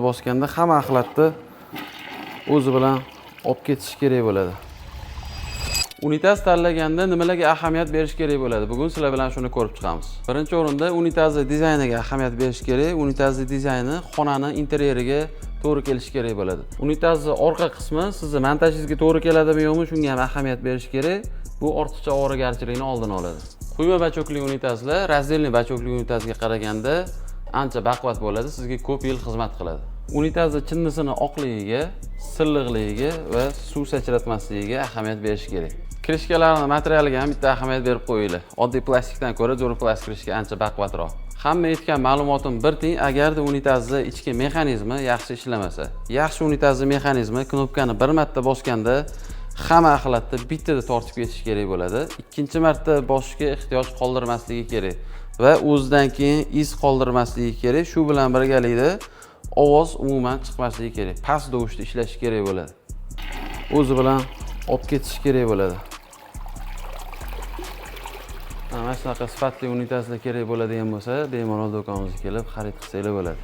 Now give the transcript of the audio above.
Bosganda hamma axlatni o'zi bilan olib ketish kerak bo'ladi. Unitaz tanlaganda nimalarga ahamiyat berish kerak bo'ladi? Bugun sizlar bilan shuni ko'rib chiqamiz. Birinchi o'rinda unitazni dizayniga ahamiyat berish kerak. Unitazni dizayni xonani interyeriga to'g'ri kelishi kerak bo'ladi. Unitazni orqa qismi sizni montajingizga to'g'ri keladimi yo'qmi, shunga ham ahamiyat berish kerak. Bu ortiqcha ovoragarchilikni oldini oladi. Quyma bachokli unitazlar razdelniy bachokli unitazga qaraganda ancha baquvvat bo'ladi, sizga ko'p yil xizmat qiladi. Unitazni chinnisini oqligiga, silliqligiga va suv sachratmasligiga ahamiyat berish kerak. Krishkalarning materialiga ham bitta ahamiyat berib qo'yinglar. Oddiy plastikdan ko'ra zo'r plastik krishka ancha baquvvatroq. Hamma aytgan ma'lumotim bir teng, agarda unitazni ichki mexanizmi yaxshi ishlamasa. Yaxshi unitazni mexanizmi knopkani bir marta bosganda hamma axlatni bittada tortib ketish kerak bo'ladi. Ikkinchi marta bosishga ehtiyoj qoldirmasligi kerak va o'zidan keyin iz qoldirmasligi kerak. Shu bilan birgalikda ovoz umuman chiqmasligi kerak. Past dovushda ishlashi kerak bo'ladi. O'zi bilan olib ketish kerak bo'ladi. Mana shunaqa sifatli unitazlar kerak bo'ladigan bo'lsa, bemalol do'konimizga kelib xarid qilsanglar bo'ladi.